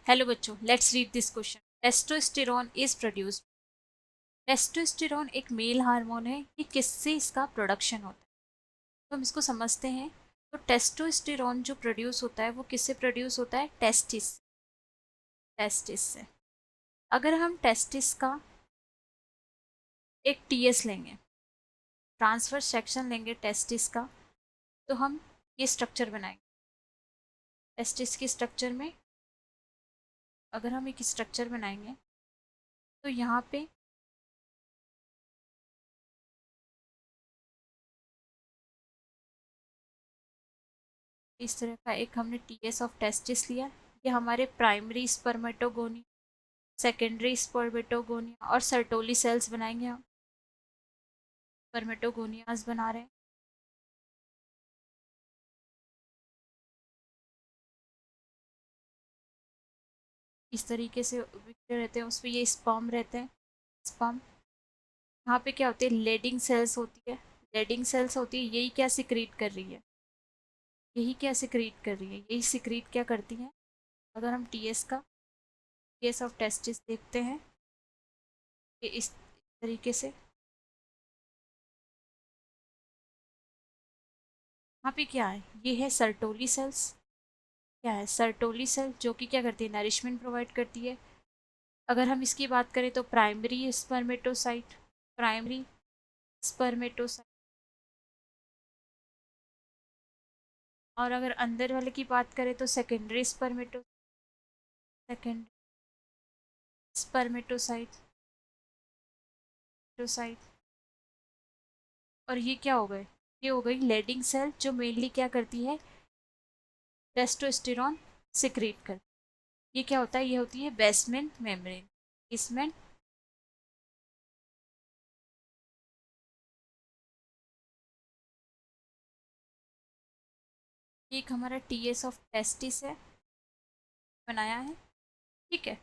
Hello बच्चों, let's read this question. Testosterone is produced. Testosterone एक male hormone है, ये किससे इसका प्रोडक्शन होता है? तो हम इसको समझते हैं। तो टेस्टोस्टेरोन जो प्रोड्यूस होता है वो किससे प्रोड्यूस होता है? टेस्टिस। टेस्टिस से। अगर हम टेस्टिस का एक टीएस लेंगे, ट्रांसफर सेक्शन लेंगे टेस्टिस का, तो हम ये स्ट्रक्चर बनाएंगे। टेस्टिस के स्ट्रक्चर में अगर हम एक स्ट्रक्चर बनाएंगे तो यहाँ पे इस तरह का एक हमने टीएस ऑफ टेस्टिस लिया। ये हमारे प्राइमरी स्पर्मेटोगोनिया, सेकेंडरी स्पर्मेटोगोनिया और सर्टोली सेल्स बनाएंगे। हम स्पर्मेटोगोनियाज बना रहे हैं। इस तरीके से बिखरे रहते हैं, उसमें ये स्पर्म रहते हैं। स्पर्म यहाँ पे क्या होती है? लेडिंग सेल्स होती है। लेडिंग सेल्स होती है, यही क्या सिक्रीट कर रही है? यही क्या सिक्रीट कर रही है? यही सिक्रीट क्या करती है? अगर हम टीएस का टीएस ऑफ टेस्टिस देखते हैं, ये इस तरीके से यहाँ पे क्या है? ये है सर्टोली सेल्स। क्या है? सर्टोली सेल, जो कि क्या करती है? नरिशमेंट प्रोवाइड करती है। अगर हम इसकी बात करें तो प्राइमरी स्पर्मेटोसाइट, प्राइमरी स्पर्मेटोसाइट। और अगर अंदर वाले की बात करें तो सेकेंडरी सेकेंड स्पर्मेटोसाइट टोसाइट। और ये क्या हो गए? ये हो गई लेडिंग सेल, जो मेनली क्या करती है? टेस्टोस्टेरॉन सिक्रीट कर। ये क्या होता है? ये होती है बेसमेंट मेम्ब्रेन। बेसमेंट एक हमारा टीएस ऑफ टेस्टिस है, बनाया है। ठीक है।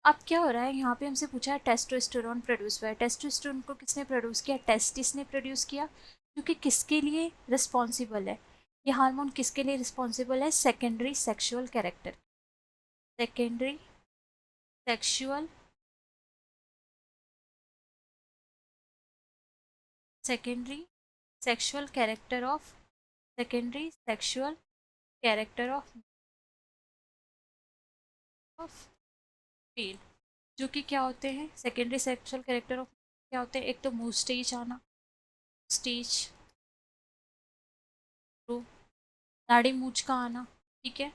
अब क्या हो रहा है? यहाँ पे हमसे पूछा है टेस्टोस्टेरोन प्रोड्यूस हुआ है। टेस्टोस्टेरोन को किसने प्रोड्यूस किया? टेस्टिस ने प्रोड्यूस किया। क्योंकि किसके लिए रिस्पॉन्सिबल है ये हार्मोन? किसके लिए रिस्पॉन्सिबल है? Secondary sexual character. Secondary sexual secondary sexual character of secondary sexual character of male, जो कि क्या होते हैं? सेकेंडरी सेक्सुअल कैरेक्टर ऑफ क्या होते हैं? एक तो मूव स्टेज आना, स्टेज नाड़ी मूंछ का आना। ठीक है।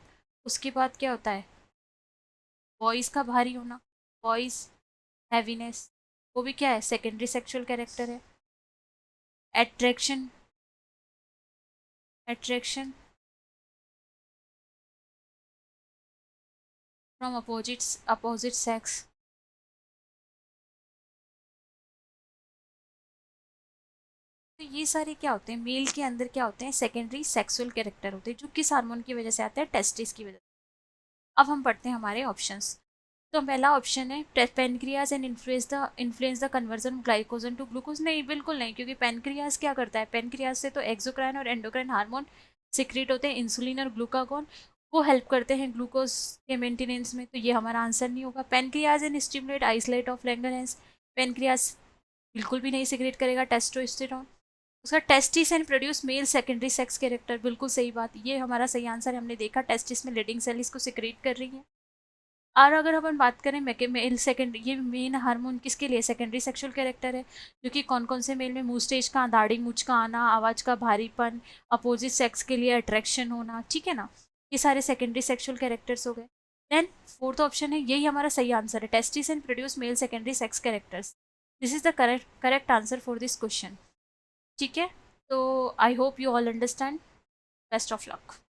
उसके बाद क्या होता है? वॉइस का भारी होना, वॉइस हैवीनेस, वो भी क्या है? सेकेंडरी सेक्सुअल कैरेक्टर है। Attraction attraction from opposite sex. तो ये सारे क्या होते हैं? मेल के अंदर क्या होते हैं? सेकेंडरी सेक्सुअल कैरेक्टर होते हैं, जो किस हार्मोन की वजह से आते हैं? टेस्टिस की वजह से। अब हम पढ़ते हैं हमारे ऑप्शंस। तो पहला ऑप्शन है pancreas and influence the conversion glycogen to glucose. नहीं, बिल्कुल नहीं, क्योंकि पेनक्रियाज क्या करता है? पेनक्रियाज से तो एक्सोक्राइन और एंडोक्राइन हार्मोन सिक्रीट होते हैं, इंसुलिन और ग्लूकागोन। वो हेल्प करते हैं ग्लूकोज के मेंटेनेंस में। तो ये हमारा आंसर नहीं होगा। Pancreas and stimulate isolate of Langerhans. Pancreas बिल्कुल भी नहीं सिक्रेट करेगा टेस्टोस्टेरोन। उसका testis and produce male secondary sex character, बिल्कुल सही बात। ये हमारा सही आंसर है। हमने देखा टेस्टिस में लीडिंग सेल इसको सिक्रेट कर रही है। और अगर अपन बात करें मेल सेकेंड, ये मेन हार्मोन किसके लिए? सेकेंडरी सेक्सुअल कैरेक्टर है। क्योंकि कौन कौन से मेल में? मूव स्टेज का, दाढ़ी मूछ का आना, आवाज़ का भारीपन, अपोजिट सेक्स के लिए अट्रैक्शन होना। ठीक है ना? ये सारे सेकेंडरी सेक्सुअल कैरेक्टर्स हो गए। देन फोर्थ ऑप्शन है, यही हमारा सही आंसर है। Testis and produce male secondary sex characters. This is the correct answer for this question. ठीक है। तो I hope you all understand. Best of luck.